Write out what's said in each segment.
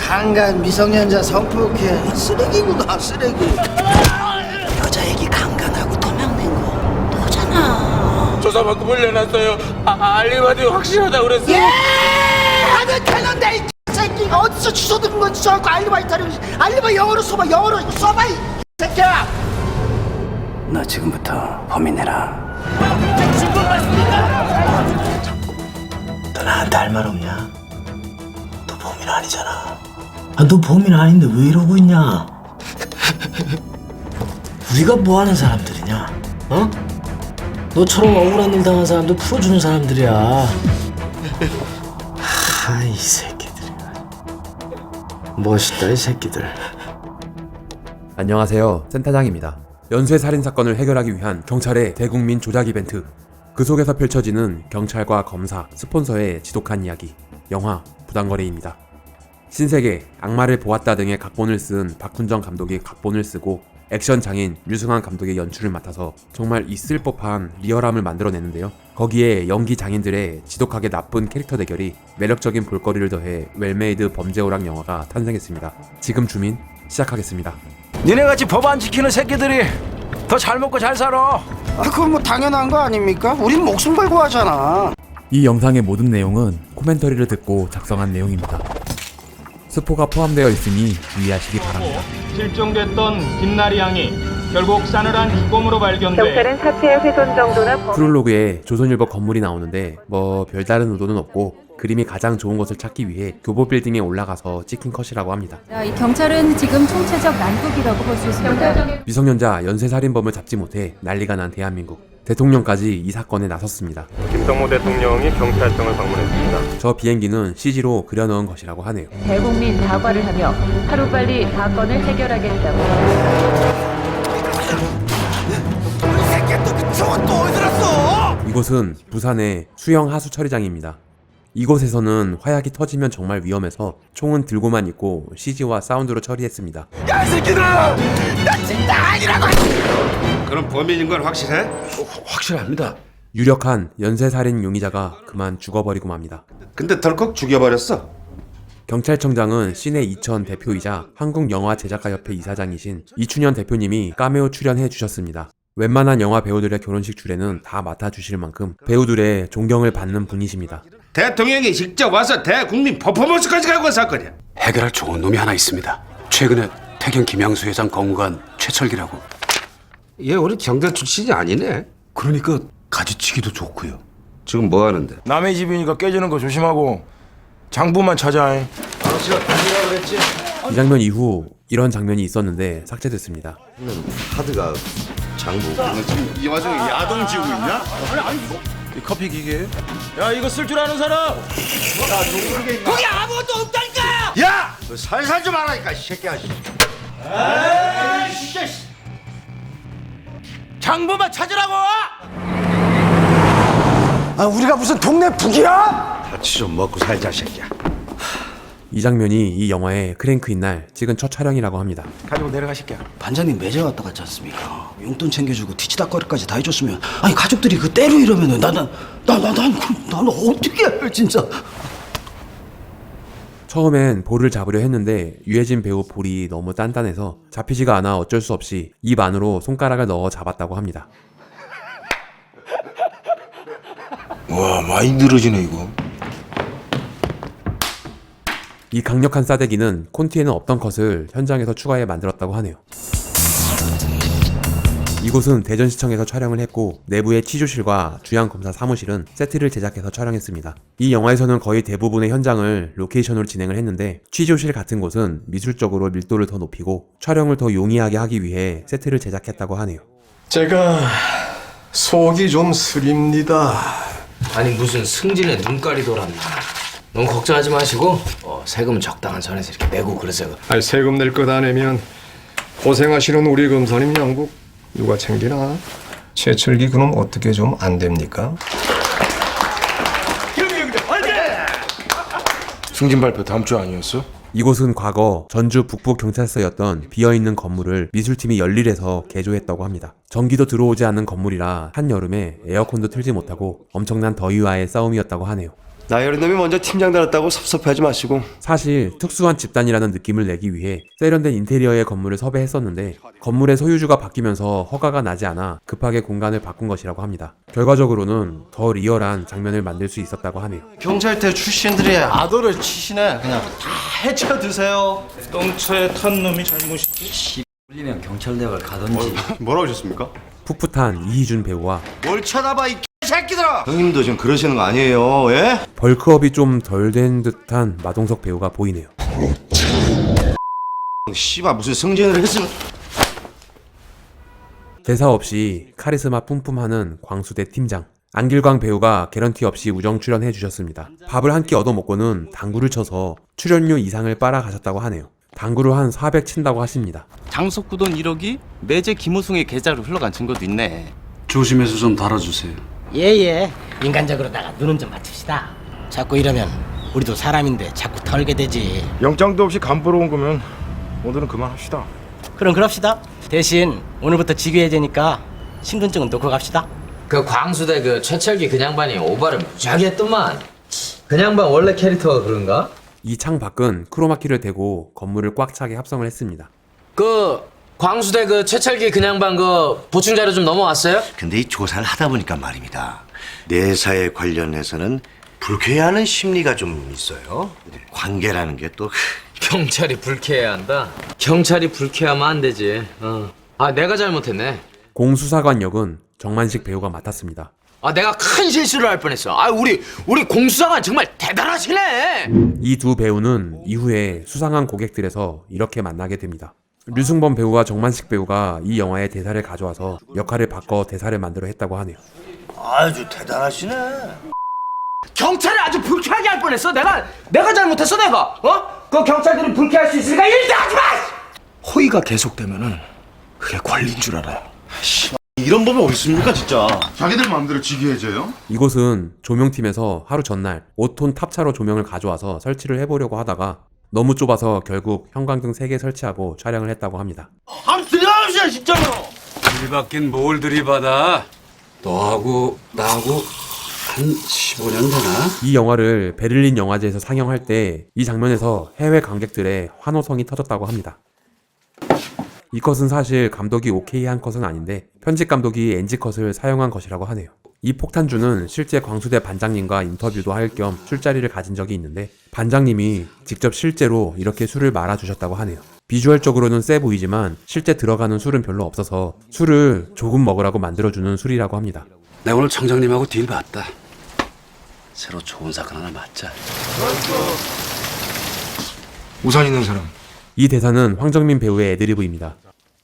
강간 미성년자 성폭행 쓰레기구나 쓰레기. 여자 애기 강간하고 도망낸 거 너잖아. 조사받고 물려놨어요. 알리바디 확실하다 그랬어. 예! 하면 되는데 이 새끼가 어디서 주워 들은 건지 저하고 알리바 영어로 써봐 이 새끼야. 너 지금부터 범인해라. 너 나한테 할 말 없냐? 너 범인 아니잖아. 너 범인 아닌데 왜 이러고 있냐? 우리가 뭐 하는 사람들이냐? 어? 너처럼 억울한 일 당한 사람도 풀어주는 사람들이야. 이 새끼들. 멋있다 이 새끼들. 안녕하세요, 센터장입니다. 연쇄 살인 사건을 해결하기 위한 경찰의 대국민 조작 이벤트. 그 속에서 펼쳐지는 경찰과 검사, 스폰서의 지독한 이야기. 영화 부당거래입니다. 신세계, 악마를 보았다 등의 각본을 쓴 박훈정 감독이 각본을 쓰고 액션 장인 류승환 감독의 연출을 맡아서 정말 있을 법한 리얼함을 만들어내는데요. 거기에 연기 장인들의 지독하게 나쁜 캐릭터 대결이 매력적인 볼거리를 더해 웰메이드 범죄오락 영화가 탄생했습니다. 지금 주민 시작하겠습니다. 니네같이 법 안 지키는 새끼들이 더 잘 먹고 잘 살아. 그건 뭐 당연한 거 아닙니까? 우린 목숨 걸고 하잖아. 이 영상의 모든 내용은 코멘터리를 듣고 작성한 내용입니다. 스포가 포함되어 있으니 유의하시기 바랍니다. 실종됐던 김나리 양이 결국 싸늘한 죽음으로 발견돼 경찰은 사체의 훼손 정도나 프롤로그에 조선일보 건물이 나오는데 뭐 별다른 의도는 없고 그림이 가장 좋은 것을 찾기 위해 교보 빌딩에 올라가서 찍힌 컷이라고 합니다. 이 경찰은 지금 총체적 난국이라고 볼 수 있습니다. 미성년자 연쇄살인범을 잡지 못해 난리가 난 대한민국. 대통령까지 이 사건에 나섰습니다. 김성모 대통령이 경찰청을 방문했습니다. 저 비행기는 CG로 그려넣은 것이라고 하네요. 대국민 사과를 하며 하루빨리 사건을 해결하겠다고. 이곳은 부산의 수영 하수 처리장입니다. 이곳에서는 화약이 터지면 정말 위험해서 총은 들고만 있고 CG와 사운드로 처리했습니다. 야, 이 새끼들아! 나 진짜 아니라고! 그럼 범인인 건 확실해? 확실합니다. 유력한 연쇄살인 용의자가 그만 죽어버리고 맙니다. 근데 덜컥 죽여버렸어. 경찰청장은 시내 이천 대표이자 한국영화제작가협회 이사장이신 이춘현 대표님이 카메오 출연해 주셨습니다. 웬만한 영화 배우들의 결혼식 주례는 다 맡아주실 만큼 배우들의 존경을 받는 분이십니다. 대통령이 직접 와서 대국민 퍼포먼스까지 갖고 온 사건이야. 해결할 좋은 놈이 하나 있습니다. 최근에 태경 김양수 회장 거무간 최철기라고. 얘 우리 경대 출신이 아니네. 그러니까 가지치기도 좋고요. 지금 뭐 하는데? 남의 집이니까 깨지는 거 조심하고 장부만 찾아. 이 장면 이후 이런 장면이 있었는데 삭제됐습니다. 하드가 장부. 지금 이 와중에 야동 지우고 있냐? 이 커피 기계. 야, 이거 쓸 줄 아는 사람. 거기 아무것도 없다니까. 야! 너 살살 좀 하라니까, 이 새끼야. 장부만 찾으라고. 우리가 무슨 동네 북이야? 같이 좀 먹고 살자, 새끼야. 이 장면이 이 영화의 크랭크인 날 찍은 첫 촬영이라고 합니다. 가지고 내려가 새끼야. 반장님 매제 왔다 갔지 않습니까? 용돈 챙겨주고 뒤치다거리까지 다 해줬으면 아니 가족들이 그 때로 이러면은 나는 어떻게 해 진짜. 처음엔 볼을 잡으려 했는데 유해진 배우 볼이 너무 단단해서 잡히지가 않아 어쩔 수 없이 입 안으로 손가락을 넣어 잡았다고 합니다. 와, 많이 늘어지네 이거. 이 강력한 싸대기는 콘티에는 없던 컷을 현장에서 추가해 만들었다고 하네요. 이곳은 대전시청에서 촬영을 했고 내부의 취조실과 주양검사 사무실은 세트를 제작해서 촬영했습니다. 이 영화에서는 거의 대부분의 현장을 로케이션으로 진행을 했는데 취조실 같은 곳은 미술적으로 밀도를 더 높이고 촬영을 더 용이하게 하기 위해 세트를 제작했다고 하네요. 제가 속이 좀 쓰립니다. 아니 무슨 승진에 눈깔이 돌았나. 너무 걱정하지 마시고 세금 적당한 선에서 이렇게 내고 그러세요. 아니 세금 낼 것 안 내면 고생하시는 우리 검사님 양국 누가 챙기나? 최철기 그럼 어떻게 좀 안 됩니까? 승진 발표 다음 주 아니었어? 이곳은 과거 전주 북부경찰서였던 비어있는 건물을 미술팀이 열일해서 개조했다고 합니다. 전기도 들어오지 않는 건물이라 한여름에 에어컨도 틀지 못하고 엄청난 더위와의 싸움이었다고 하네요. 나이 어린 놈이 먼저 팀장 달았다고 섭섭해하지 마시고. 사실 특수한 집단이라는 느낌을 내기 위해 세련된 인테리어의 건물을 섭외했었는데 건물의 소유주가 바뀌면서 허가가 나지 않아 급하게 공간을 바꾼 것이라고 합니다. 결과적으로는 더 리얼한 장면을 만들 수 있었다고 하네요. 경찰대 출신들이 아도를 치시네. 그냥 다 해쳐 드세요. 똥차에 탄 놈이 잘못이지. 울리면 경찰대학을 가던지. 뭐라고 하셨습니까? 풋풋한 이희준 배우와 뭘 쳐다봐 이 새끼들아. 형님도 지금 그러시는 거 아니에요, 예? 벌크업이 좀 덜 된 듯한 마동석 배우가 보이네요. 씨발 무슨 승진을 했으면. 대사 없이 카리스마 뿜뿜하는 광수대 팀장 안길광 배우가 개런티 없이 우정 출연해 주셨습니다. 밥을 한 끼 얻어먹고는 당구를 쳐서 출연료 이상을 빨아가셨다고 하네요. 당구를 한 400 친다고 하십니다. 장속구 돈 1억이 매제 김호승의 계좌로 흘러간 증거도 있네. 조심해서 좀 달아주세요. 예예. 인간적으로다가 눈은 좀 맞춥시다. 자꾸 이러면 우리도 사람인데 자꾸 털게 되지. 영장도 없이 간 보러 온 거면 오늘은 그만합시다. 그럼 그럽시다. 대신 오늘부터 직위해제니까 신분증은 놓고 갑시다. 그 광수대 그 최철기 그냥반이 오바를 무지하게 했더만. 그냥반 원래 캐릭터가 그런가? 이 창 밖은 크로마키를 대고 건물을 꽉 차게 합성을 했습니다. 그 광수대 그 최철기 그냥반 그 보충 자료 좀 넘어왔어요? 근데 이 조사를 하다 보니까 말입니다. 내사에 관련해서는 불쾌해하는 심리가 좀 있어요. 관계라는 게 또 경찰이 불쾌해야 한다. 경찰이 불쾌하면 안 되지. 아 내가 잘못했네. 공수사관 역은 정만식 배우가 맡았습니다. 아 내가 큰 실수를 할 뻔했어. 아 우리 공수사관 정말 대단하시네. 이 두 배우는 이후에 수상한 고객들에서 이렇게 만나게 됩니다. 류승범 배우와 정만식 배우가 이 영화의 대사를 가져와서 역할을 바꿔 대사를 만들어 했다고 하네요. 아주 대단하시네. 경찰을 아주 불쾌하게 할 뻔했어. 내가 잘못했어 내가. 어? 그 경찰들이 불쾌할 수 있으니까 일도 하지 마. 호의가 계속되면은 그게 권리인 줄 알아요. 이런 법이 어디 있습니까 진짜. 자기들 마음대로 직위해줘요? 이곳은 조명팀에서 하루 전날 5톤 탑차로 조명을 가져와서 설치를 해보려고 하다가 너무 좁아서 결국 형광등 3개 설치하고 촬영을 했다고 합니다. 한번 들여다보시죠 진짜로. 들이받긴 뭘 들이받아. 너하고 나하고 한 15년 되나? 이 영화를 베를린 영화제에서 상영할 때 이 장면에서 해외 관객들의 환호성이 터졌다고 합니다. 이 컷은 사실 감독이 오케이 한 컷은 아닌데 편집 감독이 NG 컷을 사용한 것이라고 하네요. 이 폭탄주는 실제 광수대 반장님과 인터뷰도 할 겸 술자리를 가진 적이 있는데 반장님이 직접 실제로 이렇게 술을 말아주셨다고 하네요. 비주얼적으로는 세 보이지만 실제 들어가는 술은 별로 없어서 술을 조금 먹으라고 만들어주는 술이라고 합니다. 내가 오늘 청장님하고 딜 봤다. 새로 좋은 사건 하나 맞자. 우산 있는 사람. 이 대사는 황정민 배우의 애드리브입니다.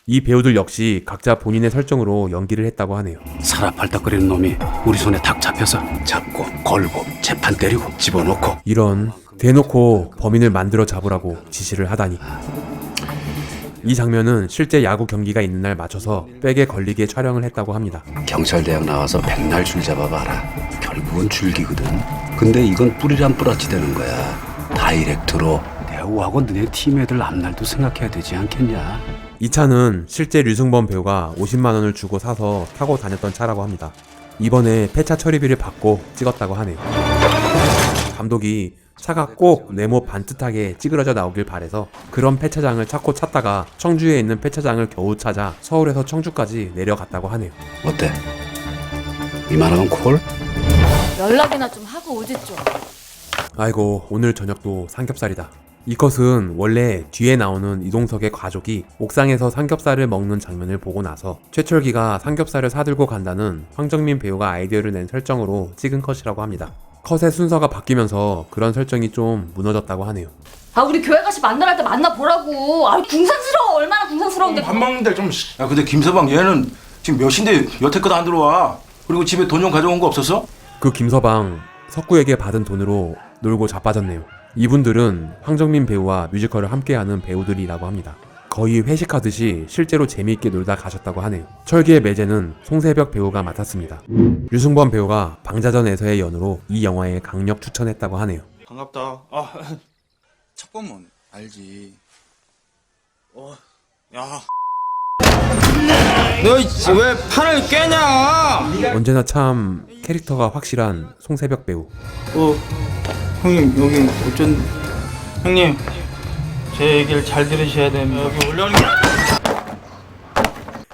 이 배우들 역시 각자 본인의 설정으로 연기를 했다고 하네요. 살아 팔딱거리는 놈이 우리 손에 탁 잡혀서 잡고 걸고 재판 때리고 집어넣고. 이런 대놓고 범인을 만들어 잡으라고 지시를 하다니. 이 장면은 실제 야구 경기가 있는 날 맞춰서 백에 걸리게 촬영을 했다고 합니다. 경찰대학 나와서 백날 줄 잡아봐라. 결국은 줄기거든. 근데 이건 뿌리란 뿌라치 되는 거야. 다이렉트로 배우하고 너네 팀 애들 앞날도 생각해야 되지 않겠냐. 이 차는 실제 류승범 배우가 50만 원을 주고 사서 타고 다녔던 차라고 합니다. 이번에 폐차 처리비를 받고 찍었다고 하네요. 감독이 차가 꼭 네모 반듯하게 찌그러져 나오길 바래서 그런 폐차장을 찾고 찾다가 청주에 있는 폐차장을 겨우 찾아 서울에서 청주까지 내려갔다고 하네요. 어때? 이만하면 콜? 연락이나 좀 하고 오지 좀. 아이고 오늘 저녁도 삼겹살이다. 이 컷은 원래 뒤에 나오는 이동석의 가족이 옥상에서 삼겹살을 먹는 장면을 보고 나서 최철기가 삼겹살을 사들고 간다는 황정민 배우가 아이디어를 낸 설정으로 찍은 컷이라고 합니다. 컷의 순서가 바뀌면서 그런 설정이 좀 무너졌다고 하네요. 아 우리 교회 가시 만날 때 만나보라고. 아 궁상스러워. 얼마나 궁상스러운데. 밥 먹는데 좀. 야 근데 김서방 얘는 지금 몇인데 여태껏 안 들어와. 그리고 집에 돈 좀 가져온 거 없었어? 그 김서방 석구에게 받은 돈으로 놀고 자빠졌네요. 이분들은 황정민 배우와 뮤지컬을 함께하는 배우들이라고 합니다. 거의 회식하듯이 실제로 재미있게 놀다 가셨다고 하네요. 철기의 매제는 송세벽 배우가 맡았습니다. 류승범 배우가 방자전에서의 연으로 이 영화에 강력 추천했다고 하네요. 반갑다. 첫번만 알지. 야. 너 왜 판을 깨냐? 언제나 참 캐릭터가 확실한 송새벽 배우. 형님 여기 어쩐 형님 제 얘기를 잘 들으셔야 됩니다. 여기 올라오는 게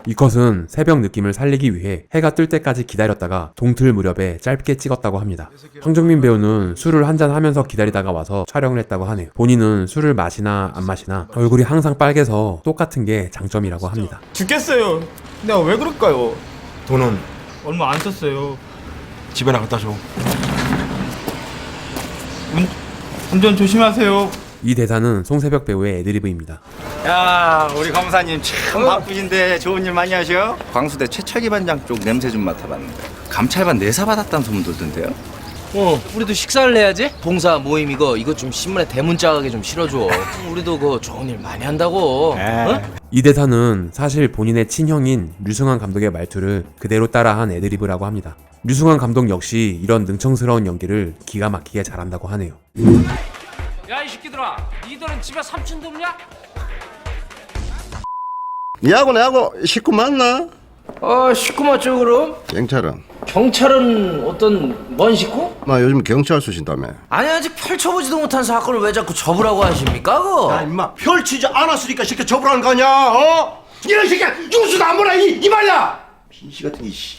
이 컷은 새벽 느낌을 살리기 위해 해가 뜰 때까지 기다렸다가 동틀 무렵에 짧게 찍었다고 합니다. 황정민 배우는 술을 한잔 하면서 기다리다가 와서 촬영을 했다고 하네요. 본인은 술을 마시나 안 마시나 얼굴이 항상 빨개서 똑같은 게 장점이라고 합니다. 죽겠어요. 내가 왜 그럴까요? 돈은 얼마 안 썼어요. 집에 나갔다 줘. 운전 조심하세요. 이 대사는 송새벽 배우의 애드리브입니다. 야, 우리 검사님 참 바쁘신데 좋은 일 많이 하셔. 광수대 최철기 반장 쪽 냄새 좀 맡아봤는데 감찰반 내사 받았다는 소문 돌던데요? 우리도 식사를 해야지. 봉사 모임 이거 좀 신문에 대문짝하게 좀 실어줘. 우리도 그 좋은 일 많이 한다고. 어? 이 대사는 사실 본인의 친형인 류승환 감독의 말투를 그대로 따라한 애드리브라고 합니다. 류승환 감독 역시 이런 능청스러운 연기를 기가 막히게 잘한다고 하네요. 야 이 새끼들아, 니들은 집에 삼촌 없냐? 니하고 식구 맞나? 식구 맞죠 그럼? 경찰은? 경찰은 어떤 뭔 식구? 나 요즘 경찰 수신다며. 아니 아직 펼쳐보지도 못한 사건을 왜 자꾸 접으라고 하십니까 그거? 야 임마 펼치지 않았으니까 새끼 접으라는 거 아니야? 이런 새끼야 뉴스도 안 보나 이 말이야. 빈씨 같은 게 씨.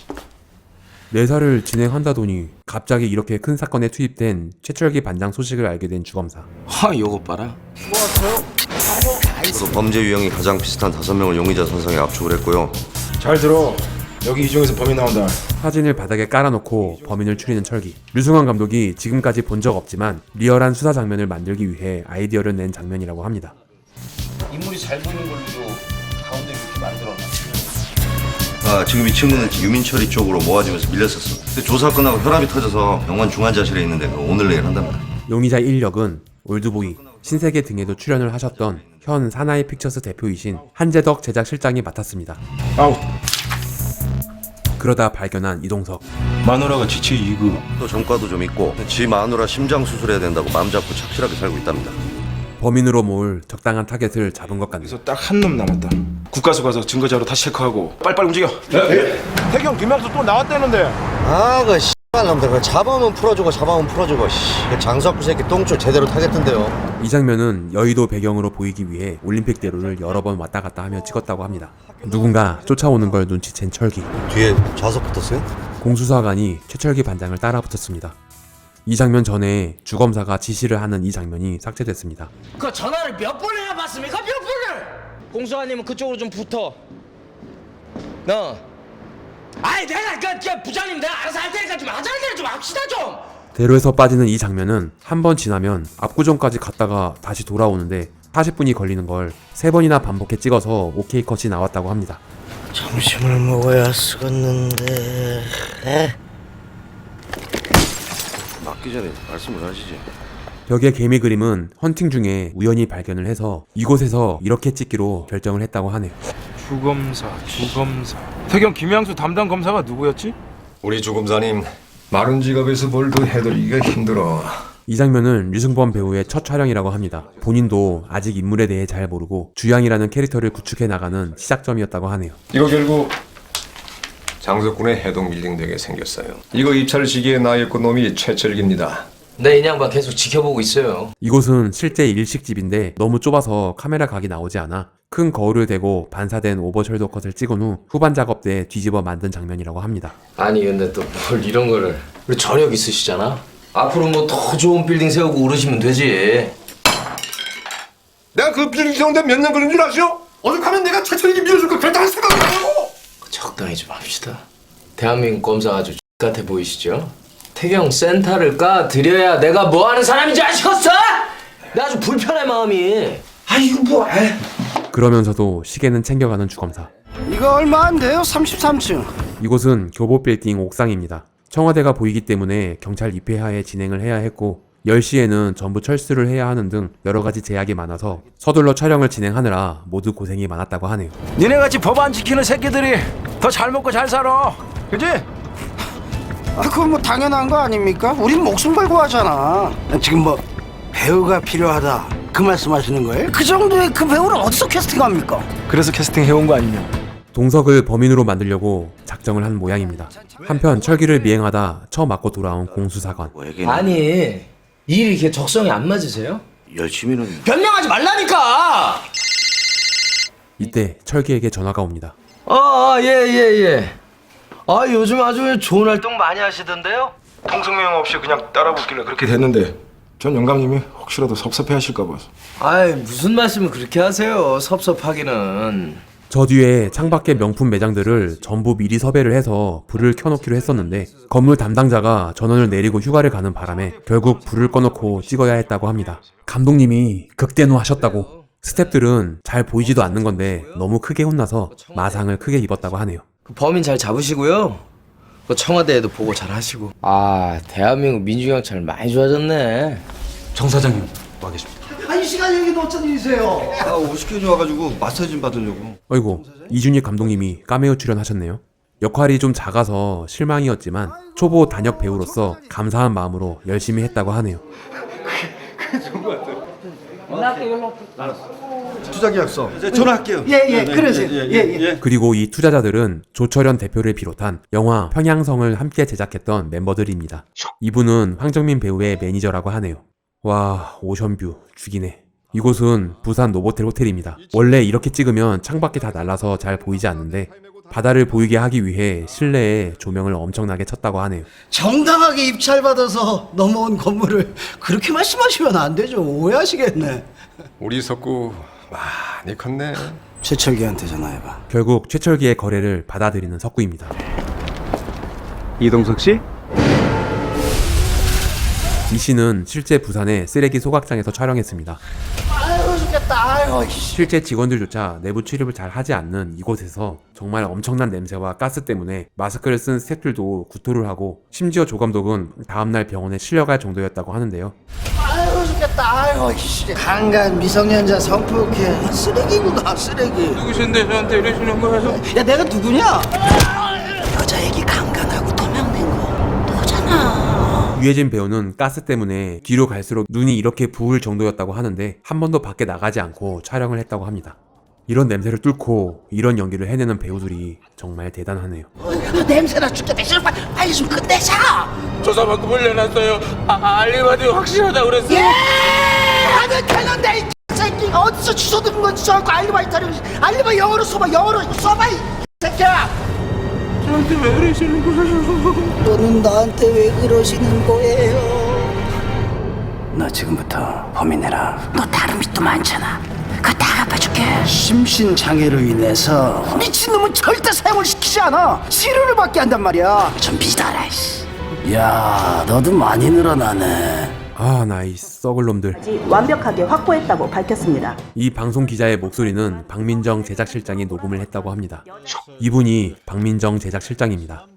내사를 진행한다더니 갑자기 이렇게 큰 사건에 투입된 최철기 반장 소식을 알게 된 주검사. 요거 봐라. 저도 범죄 유형이 가장 비슷한 5명을 용의자 선상에 압축을 했고요. 잘 들어. 여기 이 중에서 범인 나온다. 사진을 바닥에 깔아놓고 범인을 추리는 철기. 류승환 감독이 지금까지 본 적 없지만 리얼한 수사 장면을 만들기 위해 아이디어를 낸 장면이라고 합니다. 인물이 잘 보이는 걸로 가운데 이렇게 만들어놨어. 지금 이 친구는 유민철이 쪽으로 모아지면서 밀렸었어. 근데 조사 끝나고 혈압이 터져서 병원 중환자실에 있는데 오늘 내일 한답니다. 용의자 1역은 올드보이, 신세계 등에도 출연을 하셨던 현 사나이 픽처스 대표이신 한재덕 제작실장이 맡았습니다. 아우. 그러다 발견한 이동석. 마누라가 지체 2급. 또 전과도 좀 있고 지 마누라 심장 수술해야 된다고 마음 잡고 착실하게 살고 있답니다. 범인으로 모을 적당한 타겟을 잡은 것 같네요. 그래서 딱 한 놈 남았다. 국가수 가서 증거자료 다 체크하고 빨리빨리 움직여. 태경 김양수 또 나왔다는데. 그 씨발 놈들 그 잡아오면 풀어주고 그 장석구 새끼 똥줄 제대로 타겠던데요. 이 장면은 여의도 배경으로 보이기 위해 올림픽대로를 여러 번 왔다 갔다 하며 찍었다고 합니다. 누군가 쫓아오는 걸 눈치챈 철기. 뒤에 좌석 붙었어요? 공수사관이 최철기 반장을 따라붙었습니다. 이 장면 전에 주검사가 지시를 하는 이 장면이 삭제됐습니다. 그 전화를 몇 번이나 받습니까? 몇 번을? 공수관님은 그쪽으로 좀 붙어. 너. 아이 내가 그 부장님 내가 알아서 할 테니까 좀 하자는 대로 좀 합시다 좀. 대로에서 빠지는 이 장면은 한 번 지나면 압구정까지 갔다가 다시 돌아오는데 40분이 걸리는 걸 3번이나 반복해 찍어서 오케이 컷이 나왔다고 합니다. 점심을 먹어야 쓰겠는데. 맞기 전에 말씀을 하시지. 벽의 개미 그림은 헌팅 중에 우연히 발견을 해서 이곳에서 이렇게 찍기로 결정을 했다고 하네요. 주검사. 태경 김양수 담당 검사가 누구였지? 우리 주검사님 마른 지갑에서 벌도 해드리기가 힘들어. 이 장면은 류승범 배우의 첫 촬영이라고 합니다. 본인도 아직 인물에 대해 잘 모르고 주양이라는 캐릭터를 구축해 나가는 시작점이었다고 하네요. 이거 결국 장석군의 해동 빌딩 되게 생겼어요. 이거 입찰 시기에 나였던 놈이 최철기입니다. 네, 이 양반 계속 지켜보고 있어요. 이곳은 실제 일식집인데 너무 좁아서 카메라 각이 나오지 않아 큰 거울을 대고 반사된 오버숄더 컷을 찍은 후 후반 작업 때 뒤집어 만든 장면이라고 합니다. 아니 근데 또 뭘 이런 거를. 우리 저력 있으시잖아. 앞으로 뭐 더 좋은 빌딩 세우고 그러시면 되지. 내가 그 빌딩 세우는데 몇 년 걸린 줄 아시오? 어죽하면 내가 최철기 밀어줄 거 결단할 생각을 하고. 적당히 좀 합시다. 대한민국 검사가 아주 X같아 보이시죠? 태경 센터를 까드려야 내가 뭐하는 사람인지 아시겠어? 나 아주 불편해 마음이. 이거 뭐. 그러면서도 시계는 챙겨가는 주검사. 이거 얼마 안 돼요? 33층. 이곳은 교보빌딩 옥상입니다. 청와대가 보이기 때문에 경찰 입회하에 진행을 해야 했고 10시에는 전부 철수를 해야 하는 등 여러 가지 제약이 많아서 서둘러 촬영을 진행하느라 모두 고생이 많았다고 하네요. 니네같이 법 안 지키는 새끼들이 더 잘 먹고 잘 살아. 그지? 그건 뭐 당연한 거 아닙니까? 우린 목숨 걸고 하잖아. 지금 뭐 배우가 필요하다 그 말씀하시는 거예요? 그 정도의 그 배우를 어디서 캐스팅합니까? 그래서 캐스팅 해온 거 아니냐? 동석을 범인으로 만들려고 작정을 한 모양입니다. 한편 철기를 미행하다 처음 맞고 돌아온 공수사관. 아니 일이 이렇게 적성에 안 맞으세요? 열심히는 변명하지 말라니까. 이때 철기에게 전화가 옵니다. 예. 아 요즘 아주 좋은 활동 많이 하시던데요? 통성명 없이 그냥 따라붙길래 그렇게 됐는데 전 영감님이 혹시라도 섭섭해하실까 봐서. 아이 무슨 말씀을 그렇게 하세요? 섭섭하기는. 저 뒤에 창밖의 명품 매장들을 전부 미리 섭외를 해서 불을 켜놓기로 했었는데 건물 담당자가 전원을 내리고 휴가를 가는 바람에 결국 불을 꺼놓고 찍어야 했다고 합니다. 감독님이 극대노하셨다고. 스태프들은 잘 보이지도 않는 건데 너무 크게 혼나서 마상을 크게 입었다고 하네요. 그 범인 잘 잡으시고요. 그 청와대에도 보고 잘 하시고. 아 대한민국 민주경찰 많이 좋아졌네. 정 사장님 와 계십니다. 이 시간 여기도 어쩐 일이세요? 오시켜줘 와가지고 마사지 좀 받으려고. 어이구, 이준익 감독님이 카메오 출연하셨네요. 역할이 좀 작아서 실망이었지만 초보 단역 배우로서 감사한 마음으로 열심히 했다고 하네요. 투자 계약서. 전화할게요. 예, 그러세요. 그리고 이 투자자들은 조철현 대표를 비롯한 영화 평양성을 함께 제작했던 멤버들입니다. 이분은 황정민 배우의 매니저라고 하네요. 와, 오션뷰 죽이네. 이곳은 부산 노보텔 호텔입니다. 원래 이렇게 찍으면 창밖이 다 날라서 잘 보이지 않는데 바다를 보이게 하기 위해 실내에 조명을 엄청나게 쳤다고 하네요. 정당하게 입찰받아서 넘어온 건물을 그렇게 말씀하시면 안 되죠. 오해하시겠네. 우리 석구 많이 컸네. 최철기한테 전화해봐. 결국 최철기의 거래를 받아들이는 석구입니다. 이동석 씨? 이 씨는 실제 부산의 쓰레기 소각장에서 촬영했습니다. 아이고 죽겠다. 아이고. 실제 직원들조차 내부 출입을 잘 하지 않는 이곳에서 정말 엄청난 냄새와 가스 때문에 마스크를 쓴 스태프들도 구토를 하고 심지어 조감독은 다음날 병원에 실려갈 정도였다고 하는데요. 아이고 죽겠다. 아이고. 강간 미성년자 성폭행 쓰레기구나 쓰레기. 누구신데 저한테 이러시는 거예요? 야 내가 누구냐? 여자 애기 강간하고 도망낸 거 너잖아. 유해진 배우는 가스 때문에 뒤로 갈수록 눈이 이렇게 부을 정도였다고 하는데 한 번도 밖에 나가지 않고 촬영을 했다고 합니다. 이런 냄새를 뚫고 이런 연기를 해내는 배우들이 정말 대단하네요. 냄새나 죽겠다. 빨리 좀 끝내자. 조사받고 물려놨어요. 알리바디 확실하다 그랬어요. 예! 하는 캐논데 이 새끼 어디서 주워든 건지 저하고 알리바 영어로 써봐. 이 새끼야. 저한테 왜 그러시는 거예요? 너는 나한테 왜 그러시는 거예요? 너 지금부터 범인이라. 너 다른 빚도 많잖아. 그거 다 갚아줄게. 심신장애로 인해서 미친놈은 절대 사용을 시키지 않아. 치료를 받게 한단 말이야. 좀 믿어라. 야, 너도 많이 늘어나네. 아, 나이 썩을 놈들. 완벽하게 확보했다고 밝혔습니다. 이 방송 기자의 목소리는 박민정 제작실장이 녹음을 했다고 합니다. 이분이 박민정 제작실장입니다.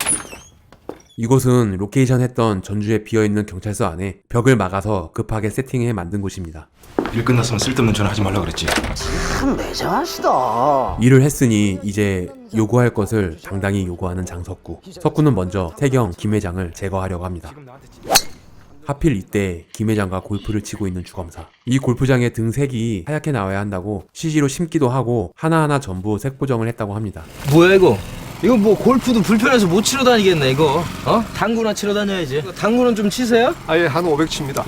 이곳은 로케이션 했던 전주에 비어있는 경찰서 안에 벽을 막아서 급하게 세팅해 만든 곳입니다. 일 끝났으면 쓸데없는 전화 하지 말라 그랬지. 참 매정하시다. 일을 했으니 이제 요구할 것을 당당히 요구하는 장석구. 석구는 먼저 태경, 김 회장을 제거하려고 합니다. 하필 이때 김 회장과 골프를 치고 있는 주검사. 이 골프장의 등 색이 하얗게 나와야 한다고 CG로 심기도 하고 하나하나 전부 색 보정을 했다고 합니다. 뭐야 이거? 이거 뭐 골프도 불편해서 못 치러 다니겠네 이거. 당구나 치러 다녀야지. 당구는 좀 치세요? 아예 한 500칩니다.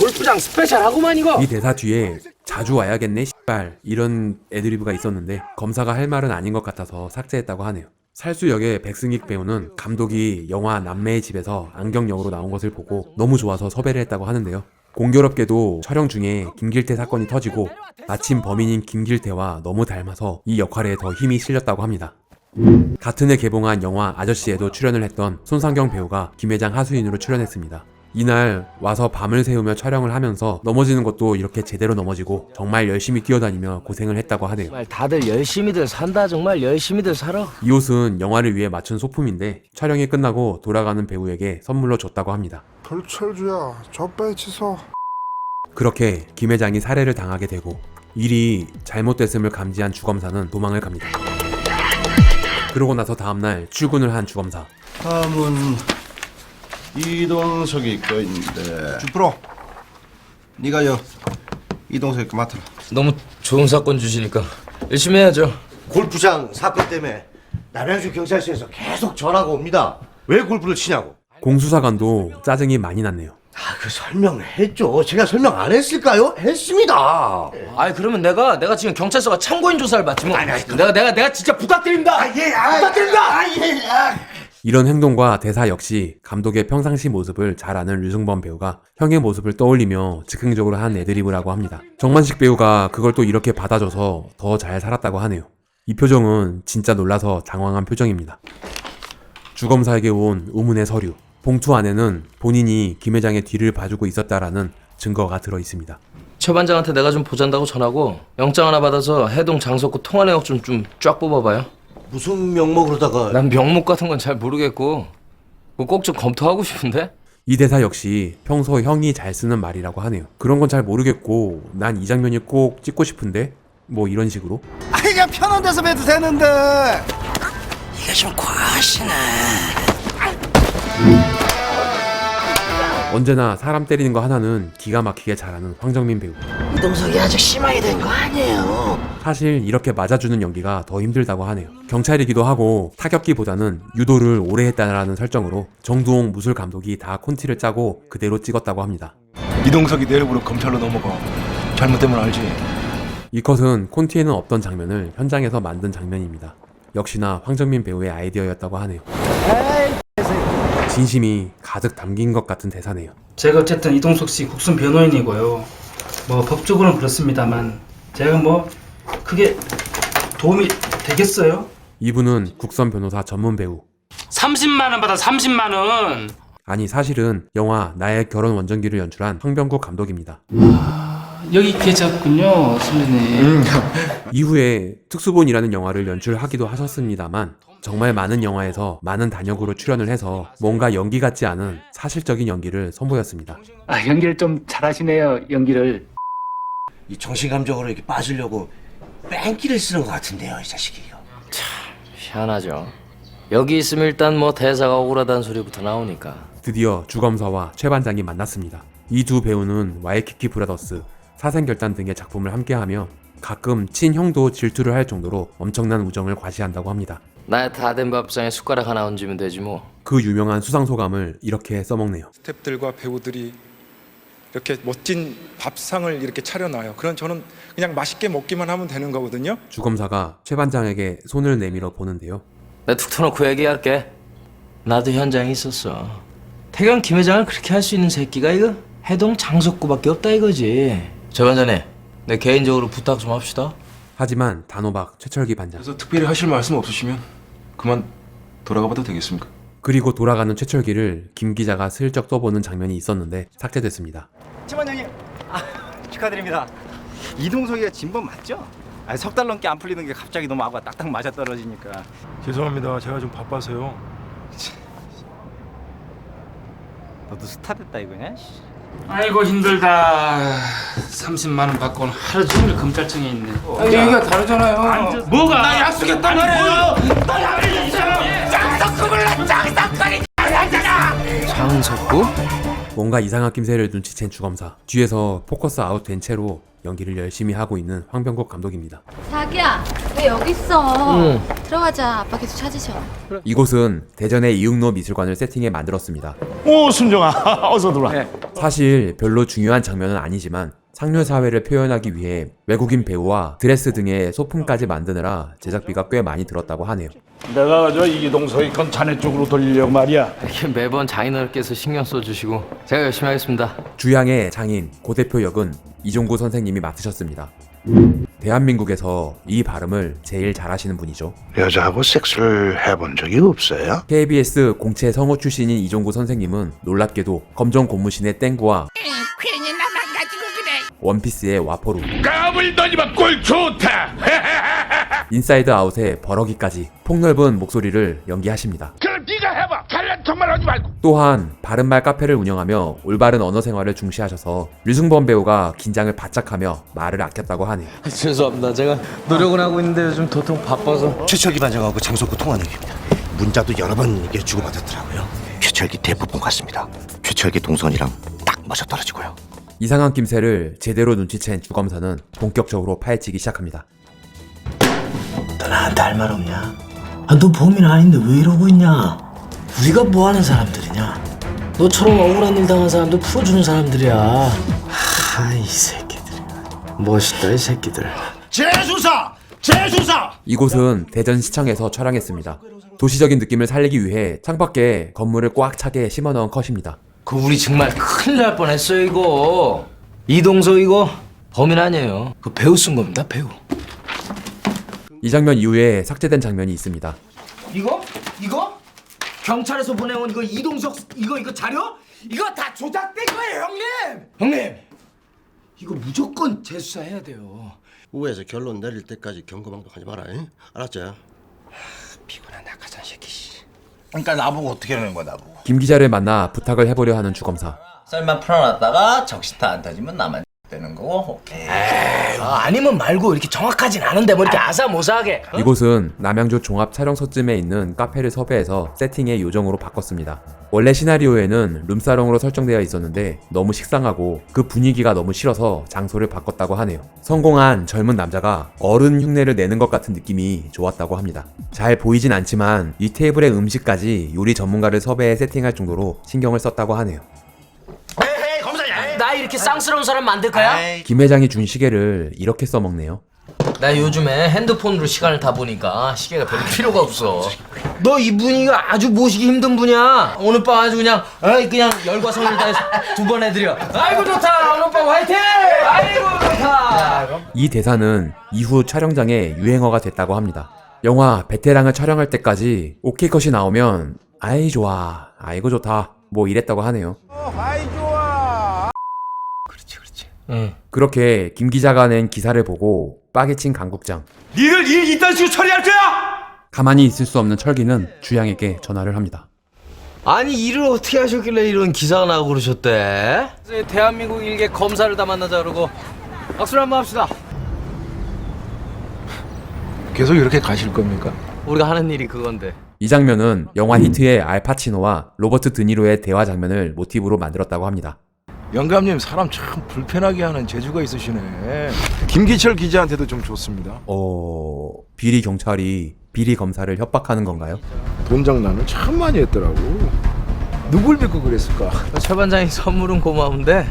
골프장 스페셜하고만 이거. 이 대사 뒤에 자주 와야겠네 씨발 이런 애드리브가 있었는데 검사가 할 말은 아닌 것 같아서 삭제했다고 하네요. 살수 역의 백승익 배우는 감독이 영화 남매의 집에서 안경 역으로 나온 것을 보고 너무 좋아서 섭외를 했다고 하는데요. 공교롭게도 촬영 중에 김길태 사건이 터지고 마침 범인인 김길태와 너무 닮아서 이 역할에 더 힘이 실렸다고 합니다. 같은 해 개봉한 영화 아저씨에도 출연을 했던 손상경 배우가 김 회장 하수인으로 출연했습니다. 이날 와서 밤을 새우며 촬영을 하면서 넘어지는 것도 이렇게 제대로 넘어지고 정말 열심히 뛰어다니며 고생을 했다고 하네요. 정말 다들 열심히들 산다. 정말 열심히들 살아. 이 옷은 영화를 위해 맞춘 소품인데 촬영이 끝나고 돌아가는 배우에게 선물로 줬다고 합니다. 불철주야 저 빼치소. 그렇게 김 회장이 살해를 당하게 되고 일이 잘못됐음을 감지한 주검사는 도망을 갑니다. 그러고 나서 다음날 출근을 한 주검사. 다음은 이동석이 거 있는데. 주프로, 네가 이동석이 거 맡아라. 너무 좋은 사건 주시니까 열심히 해야죠. 골프장 사건 때문에 남양주 경찰서에서 계속 전화가 옵니다. 왜 골프를 치냐고. 공수사관도 짜증이 많이 났네요. 그 설명을 했죠. 제가 설명 안 했을까요? 했습니다. 아이 그러면 내가 지금 경찰서가 참고인 조사를 받지 뭐. 내가 진짜 부탁드립니다. 부탁드립니다. 이런 행동과 대사 역시 감독의 평상시 모습을 잘 아는 류승범 배우가 형의 모습을 떠올리며 즉흥적으로 한 애드리브라고 합니다. 정만식 배우가 그걸 또 이렇게 받아줘서 더 잘 살았다고 하네요. 이 표정은 진짜 놀라서 장황한 표정입니다. 주검사에게 온 의문의 서류. 봉투 안에는 본인이 김 회장의 뒤를 봐주고 있었다라는 증거가 들어있습니다. 최 반장한테 내가 좀 보잔다고 전하고 영장 하나 받아서 해동 장석구 통화 내역 좀 쫙 뽑아봐요. 무슨 명목으로다가. 난 명목 같은 건 잘 모르겠고 꼭 좀 검토하고 싶은데? 이 대사 역시 평소 형이 잘 쓰는 말이라고 하네요. 그런 건 잘 모르겠고 난 이 장면이 꼭 찍고 싶은데 뭐 이런 식으로. 그냥 편한 데서 봬도 되는데. 이게 좀 과하시네. 언제나 사람 때리는 거 하나는 기가 막히게 잘하는 황정민 배우. 이동석이 아주 심하게 된 거 아니에요. 사실 이렇게 맞아주는 연기가 더 힘들다고 하네요. 경찰이기도 하고 타격기보다는 유도를 오래 했다라는 설정으로 정두홍 무술 감독이 다 콘티를 짜고 그대로 찍었다고 합니다. 이동석이 내일부로 검찰로 넘어가. 잘못되면 알지. 이 컷은 콘티에는 없던 장면을 현장에서 만든 장면입니다. 역시나 황정민 배우의 아이디어였다고 하네요. 진심이 가득 담긴 것 같은 대사네요. 제가 어쨌든 이동석 씨 국선 변호인이고요. 뭐 법적으로는 그렇습니다만 제가 뭐 그게 도움이 되겠어요? 이분은 국선 변호사 전문 배우. 30만 원 받아 30만 원. 아니 사실은 영화 나의 결혼 원정기를 연출한 황병국 감독입니다. 여기 계셨군요, 선배님. 이후에 특수본이라는 영화를 연출하기도 하셨습니다만 정말 많은 영화에서 많은 단역으로 출연을 해서 뭔가 연기 같지 않은 사실적인 연기를 선보였습니다. 연기를 좀 잘하시네요, 연기를. 이 정신감정으로 이렇게 빠지려고 뺑기를 쓰는 것 같은데요, 이 자식이. 희한하죠. 여기 있으면 일단 뭐 대사가 억울하다는 소리부터 나오니까. 드디어 주검사와 최 반장이 만났습니다. 이 두 배우는 와이키키 브라더스, 사생결단 등의 작품을 함께하며 가끔 친형도 질투를 할 정도로 엄청난 우정을 과시한다고 합니다. 나의 다 된 밥상에 숟가락 하나 얹으면 되지 뭐. 그 유명한 수상소감을 이렇게 써먹네요. 스태프들과 배우들이 이렇게 멋진 밥상을 이렇게 차려놔요. 그럼 저는 그냥 맛있게 먹기만 하면 되는 거거든요. 주검사가 최 반장에게 손을 내밀어 보는데요. 내가 툭 터놓고 얘기할게. 나도 현장에 있었어. 태경 김 회장을 그렇게 할 수 있는 새끼가 이거 해동 장석구밖에 없다 이거지. 저 반장님, 내 개인적으로 부탁 좀 합시다. 하지만 단호박 최철기 반장. 그래서 특별히 하실 말씀 없으시면 그만 돌아가 봐도 되겠습니까? 그리고 돌아가는 최철기를 김 기자가 슬쩍 써보는 장면이 있었는데 삭제됐습니다. 최 반장님, 축하드립니다. 이동석이가 진범 맞죠? 석 달 넘게 안 풀리는 게 갑자기 너무 아구가 딱딱 맞아 떨어지니까. 죄송합니다. 제가 좀 바빠서요. 너도 스타 됐다 이거냐? 아이고 힘들다. 30만 원 받고는 하루 종일 검찰청에 있네. 얘기가 다르잖아요. 뭐가? 나 약속했단 말이에요. 나 약속했어요. 장석구를 장석구리 하잖아. 장석구? 뭔가 이상한 낌새를 눈치챈 주검사. 뒤에서 포커스 아웃 된 채로 연기를 열심히 하고 있는 황병국 감독입니다. 자기야, 왜 여기 있어? 응. 들어가자. 아빠 계속 찾으셔. 이곳은 대전의 이육로 미술관을 세팅해 만들었습니다. 오, 순정아, 어서 들어와. 사실 별로 중요한 장면은 아니지만 상류 사회를 표현하기 위해 외국인 배우와 드레스 등의 소품까지 만드느라 제작비가 꽤 많이 들었다고 하네요. 내가 저 이동석이 건 자네 쪽으로 돌리려고 말이야. 이렇게 매번 장인어른께서 신경 써주시고 제가 열심히 하겠습니다. 주양의 장인 고 대표 역은 이종구 선생님이 맡으셨습니다. 대한민국에서 이 발음을 제일 잘하시는 분이죠. 여자하고 섹스를 해본 적이 없어요? KBS 공채 성우 출신인 이종구 선생님은 놀랍게도 검정 고무신의 땡구와 괜히 나만 가지고 그래. 원피스의 와포루, 까불 더니만 꼴 좋다. 인사이드 아웃의 버럭이까지 폭넓은 목소리를 연기하십니다. 그럼 네가 해봐. 잘난 척만 하지 말고. 또한 바른말 카페를 운영하며 올바른 언어 생활을 중시하셔서 류승범 배우가 긴장을 바짝하며 말을 아꼈다고 하네요. 죄송합니다. 제가 노력은 하고 있는데 요즘 도통 바빠서. 최철기 반장하고 장석구 통화 내기입니다. 문자도 여러 번 이게 주고받았더라고요. 최철기 대부분 같습니다. 최철기 동선이랑 딱 맞아떨어지고요. 이상한 낌새를 제대로 눈치챈 주검사는 본격적으로 파헤치기 시작합니다. 너 나한테 할 말 없냐? 아, 너 범인 아닌데 왜 이러고 있냐? 우리가 뭐 하는 사람들이냐? 너처럼 억울한 일 당한 사람들 풀어주는 사람들이야. 이 새끼들. 멋있다, 이 새끼들. 재수사! 재수사! 이곳은 대전시청에서 촬영했습니다. 도시적인 느낌을 살리기 위해 창밖에 건물을 꽉 차게 심어넣은 컷입니다. 그 우리 정말 큰일 날 뻔했어요, 이거. 이동서 이거 범인 아니에요. 그 배우 쓴 겁니다, 배우. 이 장면 이후에 삭제된 장면이 있습니다. 이거? 경찰에서 보내온 이거 이동석 이거 자료? 이거 다 조작된 거예요, 형님! 형님! 이거 무조건 재수사해야 돼요. 우회에서 결론 내릴 때까지 경고방독하지 마라. 잉? 알았지? 피곤한 낙하산 새끼. 그러니까 나보고 어떻게 하는 거야 나보고. 김 기자를 만나 부탁을 해보려 하는 주검사. 썰만 풀어놨다가 적시타 안 터지면 나만 되는 거고. 오케이. 아니면 말고 이렇게 정확하진 않은데 뭐 이렇게 아사모사하게. 이곳은 남양주 종합 촬영소쯤에 있는 카페를 섭외해서 세팅의 요정으로 바꿨습니다. 원래 시나리오에는 룸사롱으로 설정되어 있었는데 너무 식상하고 그 분위기가 너무 싫어서 장소를 바꿨다고 하네요. 성공한 젊은 남자가 어른 흉내를 내는 것 같은 느낌이 좋았다고 합니다. 잘 보이진 않지만 이 테이블의 음식까지 요리 전문가를 섭외해 세팅할 정도로 신경을 썼다고 하네요. 나 이렇게 쌍스러운 사람 만들 거야? 김 회장이 준 시계를 이렇게 써먹네요. 나 요즘에 핸드폰으로 시간을 다 보니까 시계가 별로 필요가 없어. 너 이 분위기가 아주 모시기 힘든 분이야. 오늘 밤 아주 그냥 열과 성을 다해서 2번 해드려. 아이고 좋다. 오늘 밤 화이팅! 아이고 좋다. 이 대사는 이후 촬영장에 유행어가 됐다고 합니다. 영화 베테랑을 촬영할 때까지 오케이 컷이 나오면 아이 좋아, 아이고 좋다 뭐 이랬다고 하네요. 응. 그렇게 김 기자가 낸 기사를 보고 빠개친 강국장. 니들 일 이딴 식으로 처리할 거야? 가만히 있을 수 없는 철기는 주양에게 전화를 합니다. 아니 일을 어떻게 하셨길래 이런 기사가 나고 그러셨대? 대한민국 일개 검사를 다 만나자 그러고 박수를 한번 합시다. 계속 이렇게 가실 겁니까? 우리가 하는 일이 그건데. 이 장면은 영화 히트의 알파치노와 로버트 드니로의 대화 장면을 모티브로 만들었다고 합니다. 영감님 사람 참 불편하게 하는 재주가 있으시네. 김기철 기자한테도 좀 좋습니다. 비리 경찰이 비리 검사를 협박하는 건가요? 돈 장난을 참 많이 했더라고. 누굴 믿고 그랬을까? 최 반장이 선물은 고마운데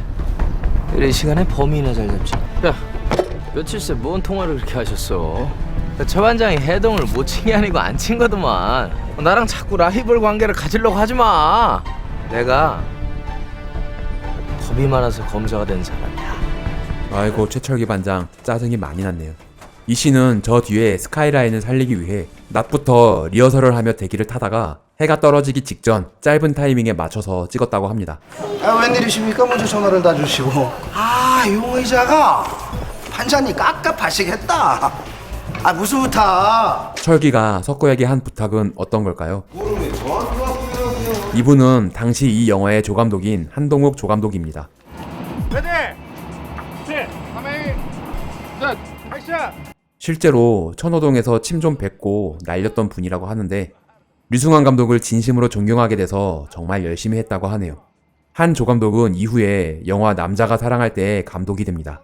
이런 시간에 범인이나 잘 잡지. 야, 며칠 새 뭔 통화를 그렇게 하셨어? 최 반장이 해동을 못 친 게 아니고 안 친 거더만. 나랑 자꾸 라이벌 관계를 가지려고 하지 마. 내가 겁이 많아서 검사가 된 사람이야. 아이고 최철기 반장 짜증이 많이 났네요. 이 씨는 저 뒤에 스카이라인을 살리기 위해 낮부터 리허설을 하며 대기를 타다가 해가 떨어지기 직전 짧은 타이밍에 맞춰서 찍었다고 합니다. 웬일이십니까? 먼저 전화를 다 주시고. 용 의자가 반찬이 깝깝하시겠다. 무슨 부탁? 철기가 석구에게 한 부탁은 어떤 걸까요? 이분은 당시 이 영화의 조감독인 한동욱 조감독입니다. 실제로 천호동에서 침 좀 뱉고 날렸던 분이라고 하는데 류승환 감독을 진심으로 존경하게 돼서 정말 열심히 했다고 하네요. 한 조감독은 이후에 영화 남자가 사랑할 때 감독이 됩니다.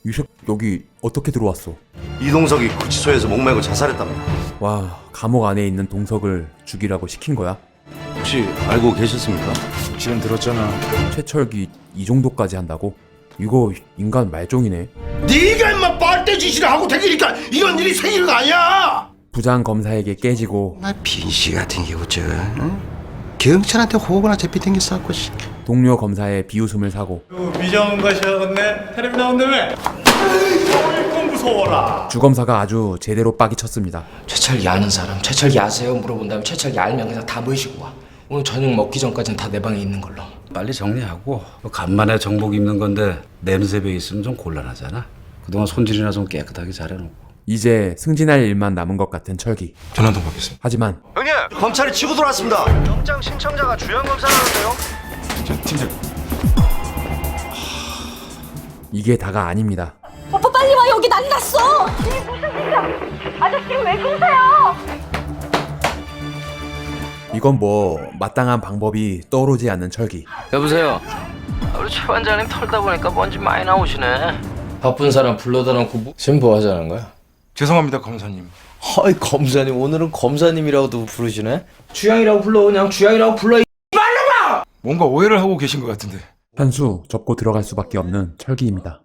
유식 여기 어떻게 들어왔어? 이동석이 구치소에서 목매고 자살했답니다. 와, 감옥 안에 있는 동석을 죽이라고 시킨 거야? 혹시 알고 계셨습니까? 지금 들었잖아. 최철기 이 정도까지 한다고? 이거 인간 말종이네. 네가 인마 빨대짓이를 하고 다니니까 이런 일이 생기는 거 아니야. 부장 검사에게 깨지고 나 빈씨 같은 게 어쩌? 응? 경찰한테 호거나 잡히던 게 싸고. 동료 검사의 비웃음을 사고 미정은 것이었네. 테레비 나온다며. 무서워라. 주검사가 아주 제대로 빡이 쳤습니다. 최철기 아는 사람, 최철기 아세요? 물어본 다음에 최철기 알면 그냥 다 모이시고 와. 오늘 저녁 먹기 전까지는 다 내 방에 있는 걸로. 빨리 정리하고 간만에 정복 입는 건데 냄새 배 있으면 좀 곤란하잖아. 그동안 손질이나 좀 깨끗하게 잘해놓고. 이제 승진할 일만 남은 것 같은 철기. 전화 한통 받겠습니다. 하지만 형님! 검찰이 치고 들어왔습니다. 영장 신청자가 주연 검사라는데요. 팀장. 이게 다가 아닙니다. 오빠 빨리 와. 여기 난리 났어. 이게 무슨 일이야? 아저씨를 왜 끊으세요? 이건 뭐 마땅한 방법이 떠오르지 않는 철기. 여보세요. 우리 최 반장님 털다 보니까 먼지 많이 나오시네. 바쁜 사람 불러다 놓고 지금 뭐 하자는 거야? 죄송합니다 검사님. 어이 검사님 오늘은 검사님이라고도 부르시네? 주양이라고 불러 그냥 주양이라고 불러 이 말놈아! 뭔가 오해를 하고 계신 것 같은데. 한 수 접고 들어갈 수밖에 없는 철기입니다.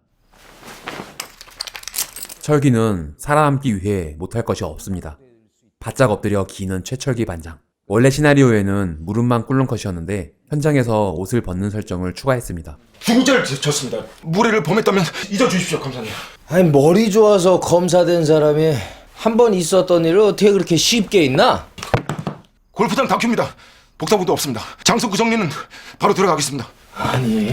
철기는 살아남기 위해 못할 것이 없습니다. 바짝 엎드려 기는 최철기 반장. 원래 시나리오에는 무릎만 꿀렁컷이었는데 현장에서 옷을 벗는 설정을 추가했습니다. 중죄를 졌습니다. 무례를 범했다면 잊어주십시오 검사님. 아니 머리 좋아서 검사 된 사람이 한 번 있었던 일을 어떻게 그렇게 쉽게 잊나? 골프장 다큐입니다. 복사본도 없습니다. 장소 그 정리는 바로 들어가겠습니다. 아니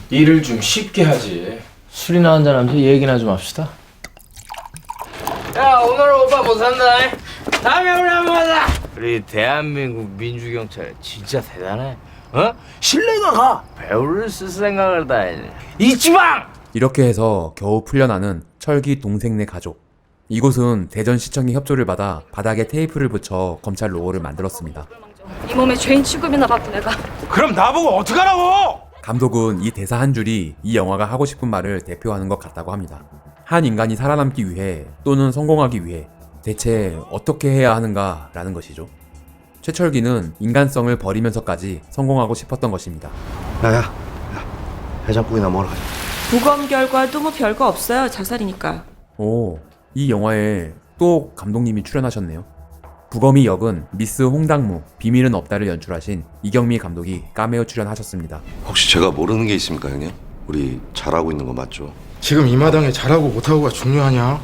일을 좀 쉽게 하지. 술이나 한잔 하면서 얘기나 좀 합시다. 야 오늘 오빠 못 산다. 다음에 우리 한번 하자. 우리 대한민국 민주경찰 진짜 대단해. 어? 신뢰가 가. 배우를 쓸 생각을 다 해. 이지방! 이렇게 해서 겨우 풀려나는 철기 동생네 가족. 이곳은 대전시청의 협조를 받아 바닥에 테이프를 붙여 검찰 로고를 만들었습니다. 이 몸에 죄인 취급이나 받고 내가. 그럼 나보고 어떡하라고! 감독은 이 대사 한 줄이 이 영화가 하고 싶은 말을 대표하는 것 같다고 합니다. 한 인간이 살아남기 위해 또는 성공하기 위해 대체 어떻게 해야 하는가 라는 것이죠. 최철기는 인간성을 버리면서까지 성공하고 싶었던 것입니다. 야야 해장국이나 먹으러 가자. 부검 결과도 뭐 별거 없어요. 자살이니까. 오, 이 영화에 또 감독님이 출연하셨네요. 부검이 역은 미스 홍당무, 비밀은 없다를 연출하신 이경미 감독이 카메오 출연하셨습니다. 혹시 제가 모르는 게 있습니까 형님? 우리 잘하고 있는 거 맞죠? 지금 이 마당에 잘하고 못하고가 중요하냐?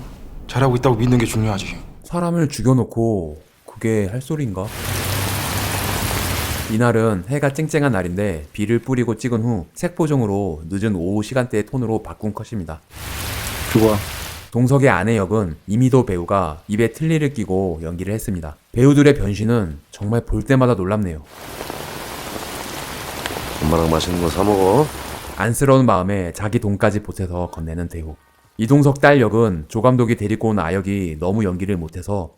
잘하고 있다고 믿는 게 중요하지. 사람을 죽여놓고 그게 할 소리인가? 이날은 해가 쨍쨍한 날인데 비를 뿌리고 찍은 후 색보정으로 늦은 오후 시간대의 톤으로 바꾼 컷입니다. 좋아. 동석의 아내 역은 이미도 배우가 입에 틀니를 끼고 연기를 했습니다. 배우들의 변신은 정말 볼 때마다 놀랍네요. 엄마랑 맛있는 거 사 먹어. 안쓰러운 마음에 자기 돈까지 보태서 건네는 대우. 이동석 딸 역은 조 감독이 데리고 온 아역이 너무 연기를 못해서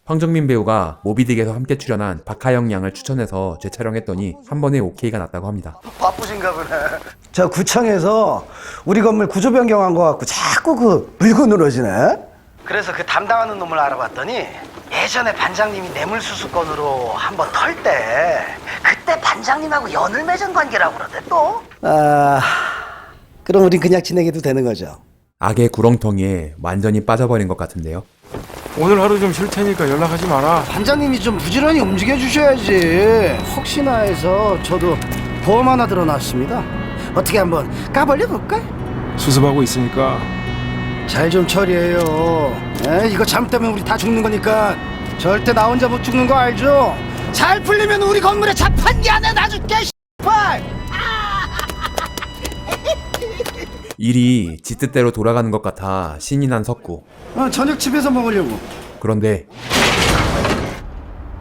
황정민 배우가 모비딕에서 함께 출연한 박하영 양을 추천해서 재촬영했더니 한 번에 오케이가 났다고 합니다. 바쁘신가 보네. 저 구청에서 우리 건물 구조 변경한 거 같고 자꾸 그 물고 늘어지네. 그래서 그 담당하는 놈을 알아봤더니 예전에 반장님이 뇌물수수 건으로 한번 털 때 그때 반장님하고 연을 맺은 관계라고 그러대 또. 아, 그럼 우린 그냥 진행해도 되는 거죠? 악의 구렁텅이에 완전히 빠져버린 것 같은데요. 오늘 하루 좀 쉴 테니까 연락하지 마라. 반장님이 좀 부지런히 움직여 주셔야지. 혹시나 해서 저도 보험 하나 들어놨습니다. 어떻게 한번 까벌려 볼까? 수습하고 있으니까. 잘 좀 처리해요. 이거 잘못되면 우리 다 죽는 거니까 절대 나 혼자 못 죽는 거 알죠? 잘 풀리면 우리 건물에 자판기 안에 놔줄게. 씨발. 일이 지 뜻대로 돌아가는 것 같아 신이 난 석구. 저녁 집에서 먹으려고. 그런데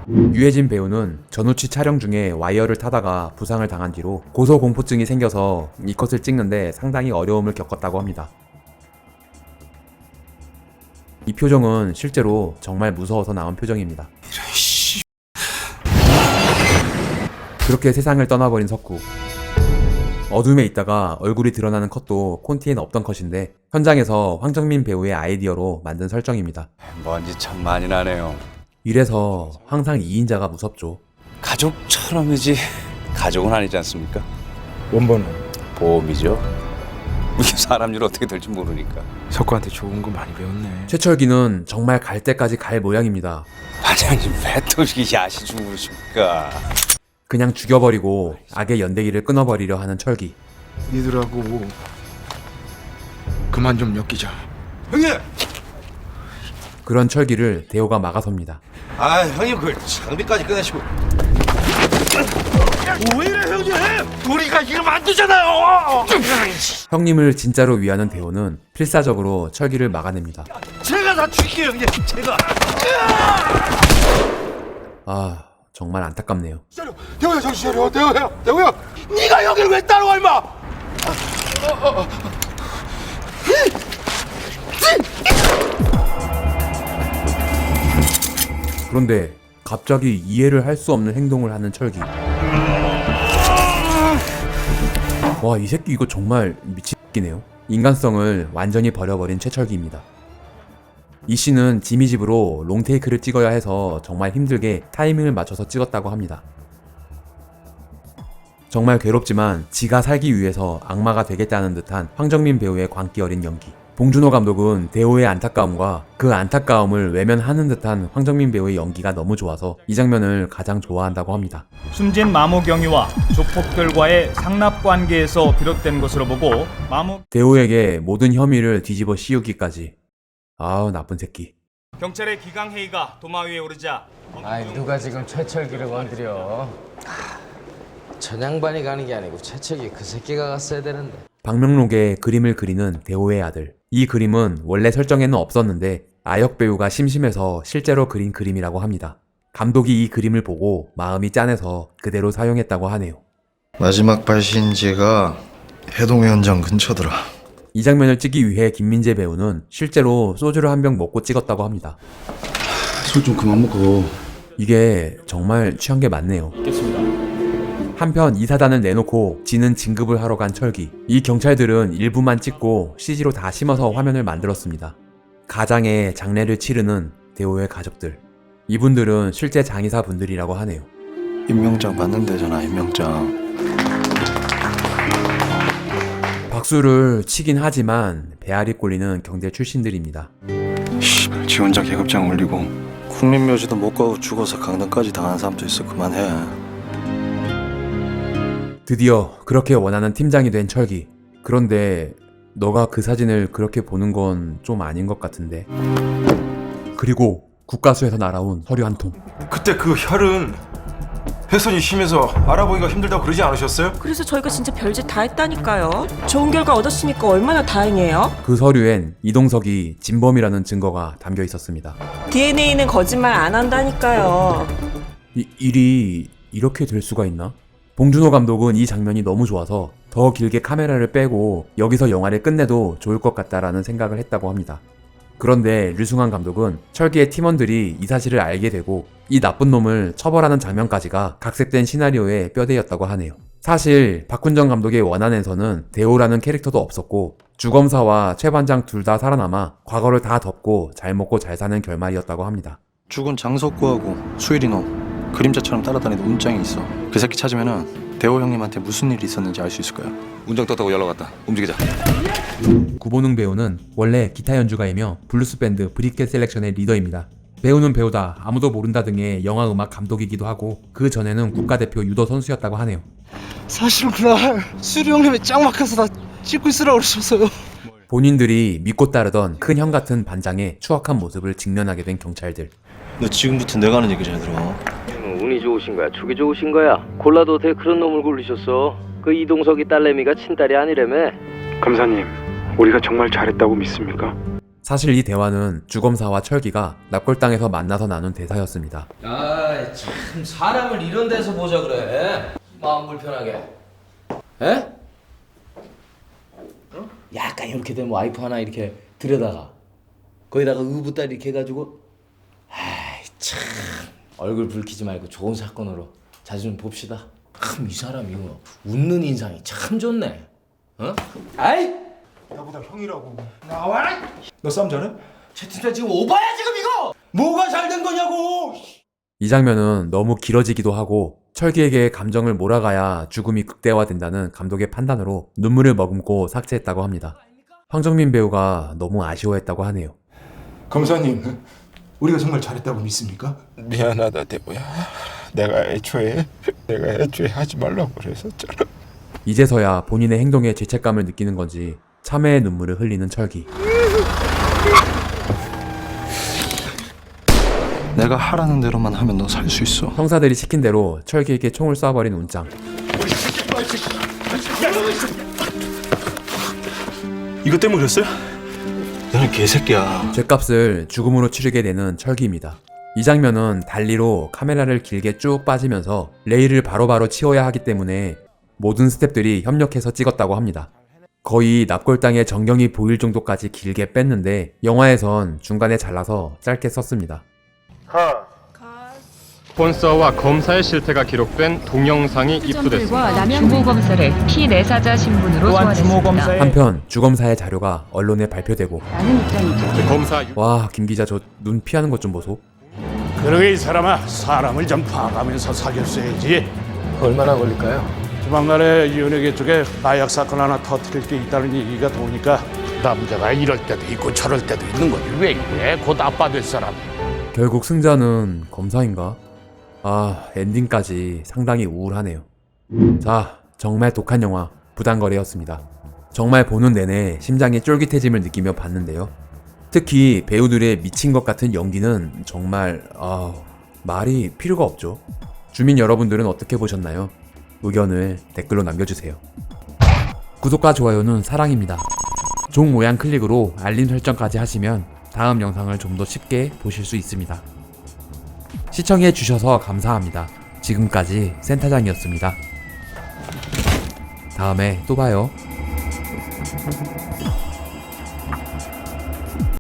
유해진 배우는 전우치 촬영 중에 와이어를 타다가 부상을 당한 뒤로 고소공포증이 생겨서 이 컷을 찍는데 상당히 어려움을 겪었다고 합니다. 이 표정은 실제로 정말 무서워서 나온 표정입니다. 그렇게 세상을 떠나버린 석구. 어둠에 있다가 얼굴이 드러나는 컷도 콘티엔 없던 컷인데 현장에서 황정민 배우의 아이디어로 만든 설정입니다. 먼지 참 많이 나네요. 이래서 항상 2인자가 무섭죠. 가족처럼이지 가족은 아니지 않습니까? 원본은 보험이죠. 이게 사람 일 어떻게 될지 모르니까. 석구한테 좋은 거 많이 배웠네. 최철기는 정말 갈 때까지 갈 모양입니다. 반장님 왜 또 이렇게 야시 주무십니까? 그냥 죽여버리고 악의 연대기를 끊어버리려 하는 철기. 니들하고 그만 좀 엮이자. 형님! 그런 철기를 대호가 막아섭니다. 아 형님 그 장비까지 꺼내시고. 왜 이래 형님? 우리가 이러면 안 되잖아요. 형님을 진짜로 위하는 대호는 필사적으로 철기를 막아냅니다. 제가 다 죽일게요 형님. 제가. 아 정말 안타깝네요. 대호야 정신 차려. 대호야. 네가 여기를 왜 따라와 임마? 그런데 갑자기 이해를 할 수 없는 행동을 하는 철기. 와, 이 새끼 이거 정말 미친새끼네요. 인간성을 완전히 버려버린 최철기입니다. 이 씨는 지미 집으로 롱테이크를 찍어야 해서 정말 힘들게 타이밍을 맞춰서 찍었다고 합니다. 정말 괴롭지만 지가 살기 위해서 악마가 되겠다는 듯한 황정민 배우의 광기 어린 연기. 봉준호 감독은 대호의 안타까움과 그 안타까움을 외면하는 듯한 황정민 배우의 연기가 너무 좋아서 이 장면을 가장 좋아한다고 합니다. 숨진 마모 경위와 조폭들과의 상납 관계에서 비롯된 것으로 보고 마모 대호에게 모든 혐의를 뒤집어 씌우기까지. 아우 나쁜 새끼. 경찰의 기강 회의가 도마 위에 오르자 아이 누가 지금 최철기를 건드려? 전 양반이 가는 게 아니고 최철기 그 새끼가 갔어야 되는데. 박명록의 그림을 그리는 대호의 아들. 이 그림은 원래 설정에는 없었는데 아역 배우가 심심해서 실제로 그린 그림이라고 합니다. 감독이 이 그림을 보고 마음이 짠해서 그대로 사용했다고 하네요. 마지막 발신지가 해동 현장 근처더라. 이 장면을 찍기 위해 김민재 배우는 실제로 소주를 한 병 먹고 찍었다고 합니다. 술 좀 그만 먹고. 이게 정말 취한 게 맞네요. 한편 이 사단을 내놓고 지는 진급을 하러 간 철기. 이 경찰들은 일부만 찍고 CG로 다 심어서 화면을 만들었습니다. 가장의 장례를 치르는 대호의 가족들. 이분들은 실제 장의사 분들이라고 하네요. 임명장 받는 데잖아, 임명장. 박수를 치긴 하지만 배알이 꼴리는 경대 출신들입니다. 씨발, 지 혼자 계급장 올리고 국립묘지도 못 가고 죽어서 강등까지 당한 사람도 있어. 그만해. 드디어 그렇게 원하는 팀장이 된 철기. 그런데 너가 그 사진을 그렇게 보는 건 좀 아닌 것 같은데. 그리고 국가수에서 날아온 서류 한 통. 그때 그 혈은 훼손이 심해서 알아보기가 힘들다고 그러지 않으셨어요? 그래서 저희가 진짜 별짓 다 했다니까요. 좋은 결과 얻었으니까 얼마나 다행이에요. 그 서류엔 이동석이 진범이라는 증거가 담겨 있었습니다. DNA는 거짓말 안 한다니까요. 일이 이렇게 될 수가 있나? 봉준호 감독은 이 장면이 너무 좋아서 더 길게 카메라를 빼고 여기서 영화를 끝내도 좋을 것 같다라는 생각을 했다고 합니다. 그런데 류승환 감독은 철기의 팀원들이 이 사실을 알게 되고 이 나쁜 놈을 처벌하는 장면까지가 각색된 시나리오의 뼈대였다고 하네요. 사실 박훈정 감독의 원안에서는 대호라는 캐릭터도 없었고 주검사와 최반장 둘 다 살아남아 과거를 다 덮고 잘 먹고 잘 사는 결말이었다고 합니다. 죽은 장석구하고 수일이 너 그림자처럼 따라다니는 운장이 있어. 그 새끼 찾으면은 대호 형님한테 무슨 일이 있었는지 알 수 있을 거야. 운장 떴다고 연락 왔다. 움직이자. 구본웅 배우는 원래 기타 연주가이며 블루스 밴드 브리켓 셀렉션의 리더입니다. 배우는 배우다, 아무도 모른다 등의 영화 음악 감독이기도 하고 그 전에는 국가대표 유도 선수였다고 하네요. 사실은 그날 수리 형님이 짱 막혀서 나 찍고 있으라고 그러셨어요. 본인들이 믿고 따르던 큰 형 같은 반장의 추악한 모습을 직면하게 된 경찰들. 너 지금부터 내가 하는 얘기 잘 들어. 운이 좋으신 거야? 촉이 좋으신 거야? 골라도 어떻게 그런 놈을 고르셨어? 그 이동석이 딸내미가 친딸이 아니라며? 검사님, 우리가 정말 잘했다고 믿습니까? 사실 이 대화는 주검사와 철기가 납골당에서 만나서 나눈 대사였습니다. 아이 참 사람을 이런 데서 보자 그래. 마음 불편하게. 에? 약간 이렇게 되면 와이프 하나 이렇게 들여다가 거기다가 의붓다리 이렇게 해가지고 아이 참 얼굴 붉히지 말고 좋은 사건으로 자주 좀 봅시다. 참 이 사람 이거 웃는 인상이 참 좋네. 어? 아이 나보다 형이라고. 나와라. 너 싸움 잘해? 채 팀장 지금 오바야 지금 이거. 뭐가 잘 된 거냐고. 이 장면은 너무 길어지기도 하고 철기에게 감정을 몰아가야 죽음이 극대화된다는 감독의 판단으로 눈물을 머금고 삭제했다고 합니다. 황정민 배우가 너무 아쉬워했다고 하네요. 검사님, 우리가 정말 잘했다고 믿습니까? 미안하다 대보야. 내가 애초에 하지 말라고 그랬었잖아. 이제서야 본인의 행동에 죄책감을 느끼는 건지 참회의 눈물을 흘리는 철기. 내가 하라는 대로만 하면 너 살 수 있어. 형사들이 시킨 대로 철기에게 총을 쏴버린 운장. 이것 때문에 그랬어요? 너는 개새끼야. 죗값을 죽음으로 치르게 되는 철기입니다. 이 장면은 달리로 카메라를 길게 쭉 빠지면서 레일을 바로바로 치워야 하기 때문에 모든 스태프들이 협력해서 찍었다고 합니다. 거의 납골당의 전경이 보일 정도까지 길게 뺐는데 영화에선 중간에 잘라서 짧게 썼습니다. 스폰서와 검사의 실태가 기록된 동영상이 입수됐습니다. 주모 검사를 피내사자 신분으로 또한 주모 소환했습니다. 검사의 한편 주검사의 자료가 언론에 발표되고 라는 입장이죠. 검사 와 김 기자 저 눈 피하는 것 좀 보소. 그러게 이 사람아 사람을 좀 봐가면서 사귀었어야지. 얼마나 걸릴까요? 조만간에 이은혁이 쪽에 마약 사건 하나 터뜨릴 게 있다는 얘기가 도니까 남자가 이럴 때도 있고 저럴 때도 있는 거지. 왜 이래? 곧 아빠 될 사람. 결국 승자는 검사인가? 아 엔딩까지 상당히 우울하네요. 자 정말 독한 영화 부당거래였습니다. 정말 보는 내내 심장이 쫄깃해짐을 느끼며 봤는데요. 특히 배우들의 미친 것 같은 연기는 정말 말이 필요가 없죠. 주민 여러분들은 어떻게 보셨나요? 의견을 댓글로 남겨주세요. 구독과 좋아요는 사랑입니다. 종 모양 클릭으로 알림 설정까지 하시면 다음 영상을 좀 더 쉽게 보실 수 있습니다. 시청해주셔서 감사합니다. 지금까지 센터장이었습니다. 다음에 또 봐요.